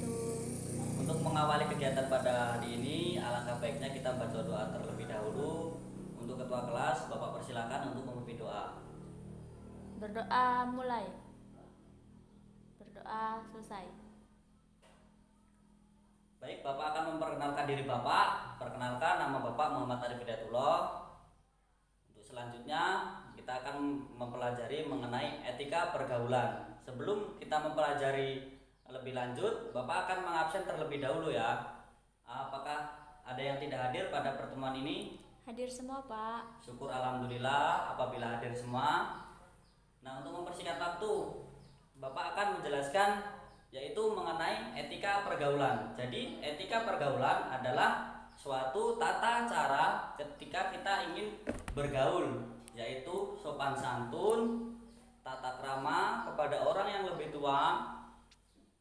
wabarakatuh. Untuk mengawali kegiatan pada hari ini, alangkah baiknya kita baca doa terlebih dahulu. Untuk ketua kelas, Bapak persilakan untuk memimpin doa. Berdoa mulai. Berdoa selesai. Baik, Bapak akan memperkenalkan diri Bapak. Perkenalkan, nama Bapak Muhammad Arif Hidayatullah. Untuk selanjutnya, kita akan mempelajari mengenai etika pergaulan. Sebelum kita mempelajari lebih lanjut, Bapak akan mengabsen terlebih dahulu ya. Apakah ada yang tidak hadir pada pertemuan ini? Hadir semua, Pak. Syukur alhamdulillah apabila hadir semua. Nah, untuk mempersingkat waktu, Bapak akan menjelaskan yaitu mengenai etika pergaulan. Jadi, etika pergaulan adalah suatu tata cara ketika kita ingin bergaul, yaitu sopan santun, tata krama kepada orang yang lebih tua.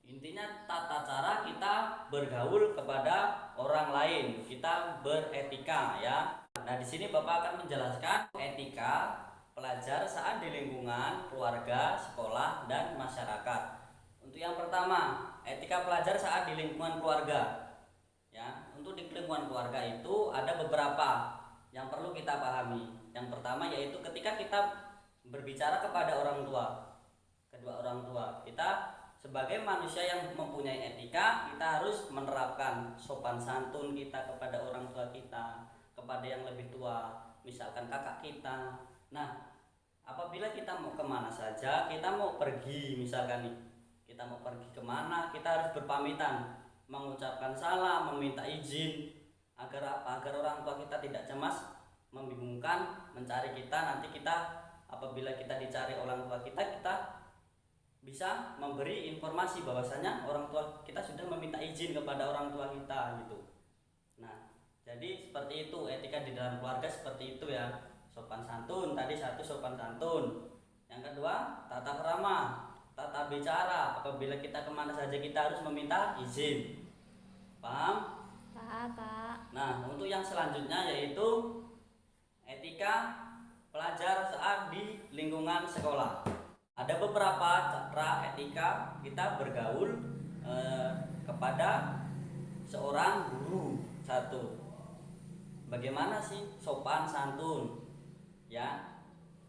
Intinya tata cara kita bergaul kepada orang lain, kita beretika ya. Nah, di sini Bapak akan menjelaskan etika pelajar saat di lingkungan keluarga, sekolah, dan masyarakat. Untuk yang pertama, etika pelajar saat di lingkungan keluarga. Ya, untuk di lingkungan keluarga itu ada beberapa yang perlu kita pahami. Yang pertama yaitu ketika kita berbicara kepada orang tua, kedua orang tua, kita sebagai manusia yang mempunyai etika, kita harus menerapkan sopan santun kita kepada orang tua kita, kepada yang lebih tua, misalkan kakak kita. Nah, apabila kita mau kemana saja, kita mau pergi misalkan nih, kita mau pergi kemana, kita harus berpamitan, mengucapkan salam, meminta izin, agar apa? Agar orang tua kita tidak cemas, membingungkan, mencari kita. Nanti kita apabila kita dicari orang tua kita, kita bisa memberi informasi bahwasanya orang tua kita sudah meminta izin kepada orang tua kita gitu. Nah, jadi seperti itu etika di dalam keluarga, seperti itu ya. Sopan santun, tadi satu sopan santun. Yang kedua, tata krama, tata bicara. Apabila kita kemana saja kita harus meminta izin. Paham? Paham, Pak. Nah, untuk yang selanjutnya yaitu etika pelajar saat di lingkungan sekolah. Ada beberapa cara etika kita bergaul kepada seorang guru. Satu, bagaimana sih sopan santun? Ya,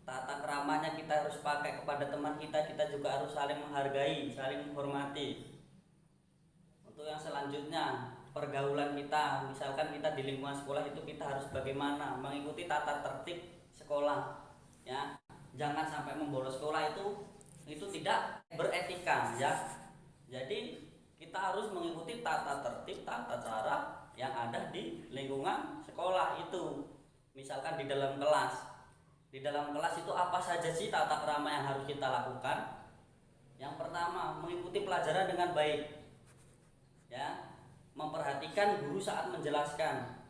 tata keramanya kita harus pakai kepada teman kita. Kita juga harus saling menghargai, saling menghormati. Untuk yang selanjutnya, pergaulan kita, misalkan kita di lingkungan sekolah itu kita harus bagaimana mengikuti tata tertib sekolah. Ya, jangan sampai membolos sekolah, itu tidak beretika ya. Jadi kita harus mengikuti tata tertib, tata cara yang ada di lingkungan sekolah itu. Misalkan di dalam kelas, itu apa saja sih tata krama yang harus kita lakukan? Yang pertama, mengikuti pelajaran dengan baik ya, memperhatikan guru saat menjelaskan.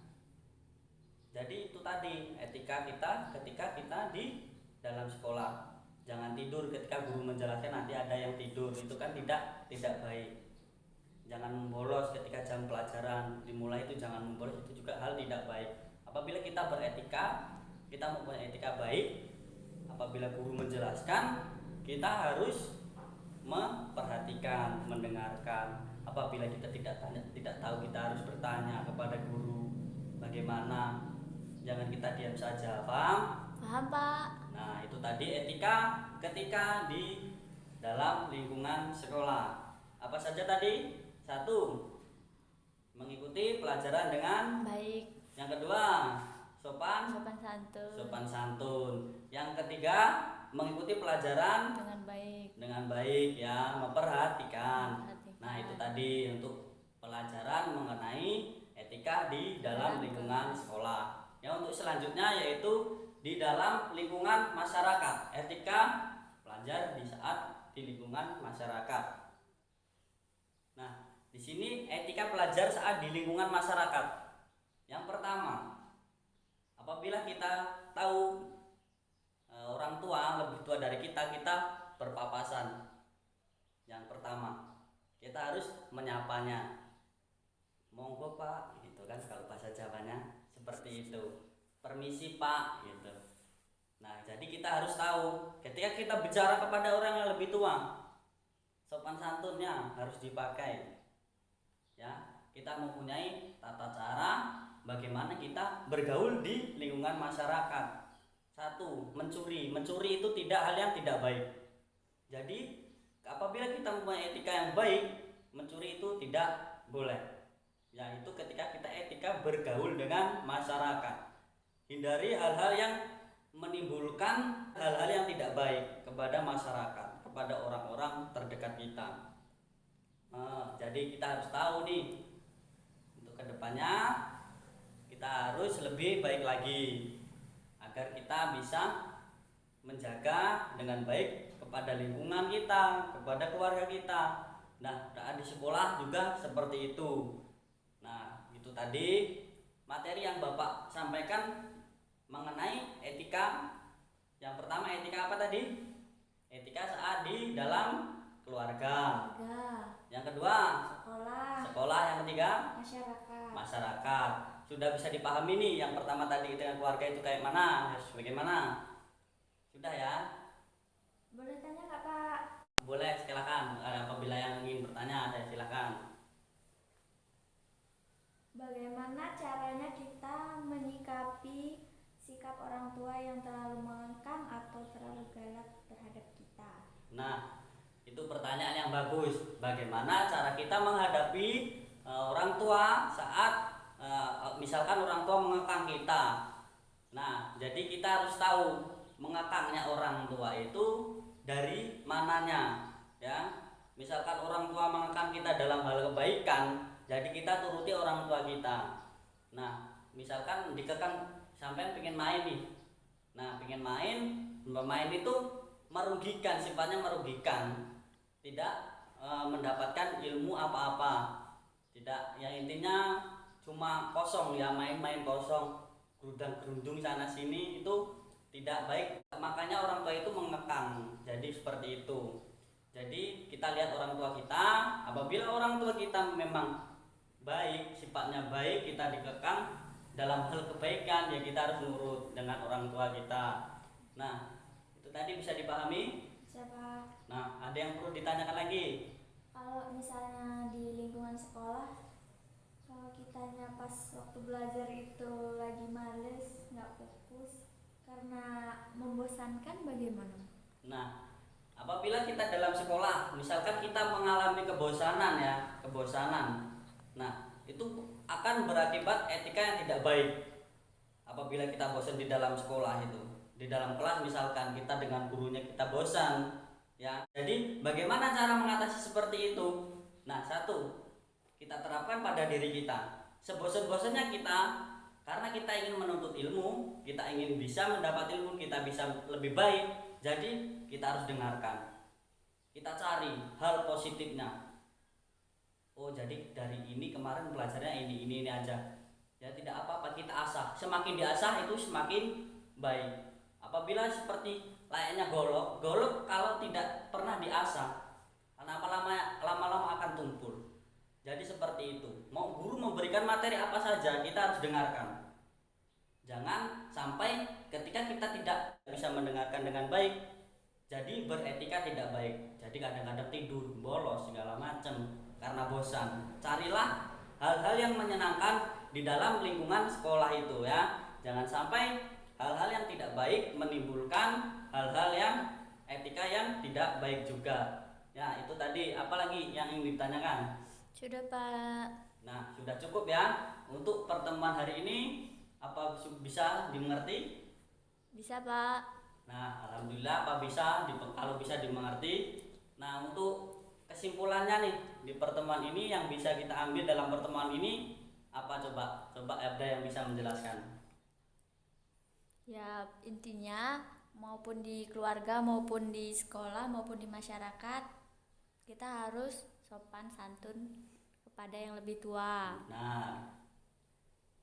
Jadi itu tadi etika kita ketika kita di dalam sekolah. Jangan tidur ketika guru menjelaskan, nanti ada yang tidur, itu kan tidak baik. Jangan membolos ketika jam pelajaran dimulai, itu jangan membolos, itu juga hal tidak baik. Apabila kita beretika, kita mempunyai etika baik, apabila guru menjelaskan, kita harus memperhatikan, mendengarkan. Apabila kita tidak tahu, kita harus bertanya kepada guru bagaimana. Jangan kita diam saja. Paham? Paham, Pak. Nah, itu tadi etika ketika di dalam lingkungan sekolah. Apa saja tadi? Satu, mengikuti pelajaran dengan Baik. Yang kedua, sopan Sopan santun. sopan santun. Yang ketiga, mengikuti pelajaran Dengan baik. ya, memperhatikan. Memperhatikan. Nah, itu tadi untuk pelajaran mengenai etika di dalam lingkungan sekolah. Ya, untuk selanjutnya yaitu di dalam lingkungan masyarakat. Etika pelajar di saat di lingkungan masyarakat. Nah, di sini etika pelajar saat di lingkungan masyarakat. Yang pertama, apabila kita tahu orang tua lebih tua dari kita, kita berpapasan. Yang pertama, kita harus menyapanya. Monggo Pak, gitu kan kalau bahasa Jawanya seperti itu. Permisi Pak, gitu. Nah, jadi kita harus tahu ketika kita bicara kepada orang yang lebih tua, sopan santunnya harus dipakai. Ya, kita mempunyai tata cara bagaimana kita bergaul di lingkungan masyarakat. Satu, mencuri. Mencuri itu tidak hal yang tidak baik. Jadi, apabila kita mempunyai etika yang baik, mencuri itu tidak boleh. Yaitu ketika kita etika bergaul dengan masyarakat. Hindari hal-hal yang menimbulkan hal-hal yang tidak baik kepada masyarakat, kepada orang-orang terdekat kita. Jadi kita harus tahu nih, untuk kedepannya kita harus lebih baik lagi agar kita bisa menjaga dengan baik kepada lingkungan kita, kepada keluarga kita. Nah, di sekolah juga seperti itu. Nah, itu tadi materi yang Bapak sampaikan mengenai etika. Yang pertama, etika apa tadi? Etika saat di dalam keluarga. Yang kedua, sekolah. Yang ketiga, masyarakat. Sudah bisa dipahami nih yang pertama tadi dengan keluarga itu kayak mana, bagaimana? Sudah ya? Boleh tanya nggak Pak? Boleh, silakan. Apabila yang ingin bertanya, saya silakan. Bagaimana caranya kita menyikapi sikap orang tua yang terlalu mengekang atau terlalu galak terhadap kita? Nah, itu pertanyaan yang bagus. Bagaimana cara kita menghadapi orang tua saat misalkan orang tua mengekang kita. Nah, jadi kita harus tahu mengekangnya orang tua itu dari mananya, ya. Misalkan orang tua mengekang kita dalam hal kebaikan, jadi kita turuti orang tua kita. Nah, misalkan dikekang sampai pengen main nih. Nah, pengen main itu merugikan, sifatnya merugikan. Tidak mendapatkan ilmu apa-apa. Tidak, yang intinya cuma kosong ya, main-main kosong, gerudang-gerundung sana sini, itu tidak baik. Makanya orang tua itu mengekang. Jadi seperti itu. Jadi kita lihat orang tua kita, apabila orang tua kita memang baik, sifatnya baik, kita dikekang dalam hal kebaikan, ya kita harus nurut dengan orang tua kita. Nah, itu tadi bisa dipahami? Siapa? Nah, ada yang perlu ditanyakan lagi? Kalau misalnya di lingkungan sekolah, kalau kitanya pas waktu belajar itu lagi males, nggak fokus karena membosankan, bagaimana? Nah, apabila kita dalam sekolah, misalkan kita mengalami kebosanan ya, kebosanan. Nah, itu akan berakibat etika yang tidak baik. Apabila kita bosan di dalam sekolah itu, di dalam kelas misalkan kita dengan gurunya kita bosan, ya. Jadi bagaimana cara mengatasi seperti itu? Nah, satu, kita terapkan pada diri kita. Sebosan-bosannya kita, karena kita ingin menuntut ilmu, kita ingin bisa mendapat ilmu, kita bisa lebih baik. Jadi kita harus dengarkan. Kita cari hal positifnya. Oh, jadi dari ini kemarin belajarnya ini aja. Ya tidak apa-apa, kita asah. Semakin diasah itu semakin baik. Apabila seperti layaknya golok kalau tidak pernah diasah, lama-lama akan tumpul. Jadi seperti itu. Mau guru memberikan materi apa saja, kita harus dengarkan. Jangan sampai ketika kita tidak bisa mendengarkan dengan baik, jadi beretika tidak baik. Jadi kadang-kadang tidur, bolos, segala macam karena bosan. Carilah hal-hal yang menyenangkan di dalam lingkungan sekolah itu ya. Jangan sampai hal-hal yang tidak baik menimbulkan hal-hal yang etika yang tidak baik juga. Ya, itu tadi. Apalagi yang ingin ditanyakan? Sudah Pak. Nah, sudah cukup ya untuk pertemuan hari ini. Apa bisa dimengerti? Bisa Pak. Nah, alhamdulillah apa bisa kalau bisa dimengerti. Nah, untuk kesimpulannya nih di pertemuan ini yang bisa kita ambil dalam pertemuan ini apa, coba ada yang bisa menjelaskan? Ya, intinya maupun di keluarga maupun di sekolah maupun di masyarakat, kita harus sopan santun kepada yang lebih tua. Nah,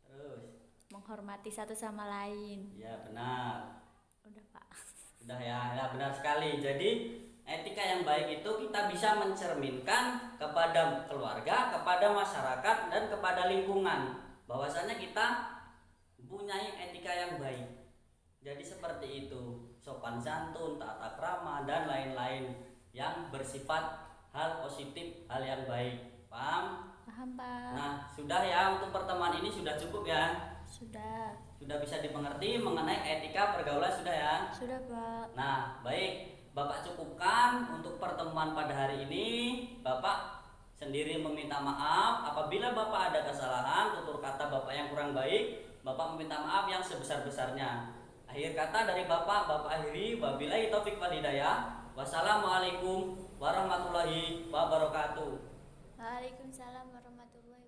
terus Menghormati satu sama lain. ya benar. Udah Pak. Udah ya benar sekali. Jadi etika yang baik itu kita bisa mencerminkan kepada keluarga, kepada masyarakat, dan kepada lingkungan bahwasanya kita mempunyai etika yang baik. Jadi seperti itu, sopan santun, tata krama, dan lain-lain yang bersifat hal positif, hal yang baik. Paham? Paham, Pak. Nah, sudah ya, untuk pertemuan ini sudah cukup ya. Sudah. Sudah bisa dimengerti mengenai etika pergaulan sudah ya. Sudah, Pak. Nah, baik. Bapak cukupkan untuk pertemuan pada hari ini. Bapak sendiri meminta maaf apabila Bapak ada kesalahan, tutur kata Bapak yang kurang baik, Bapak meminta maaf yang sebesar-besarnya. Akhir kata dari Bapak akhiri, wabillahi taufik wal hidayah. Wassalamualaikum warahmatullahi wabarakatuh. Waalaikumsalam warahmatullahi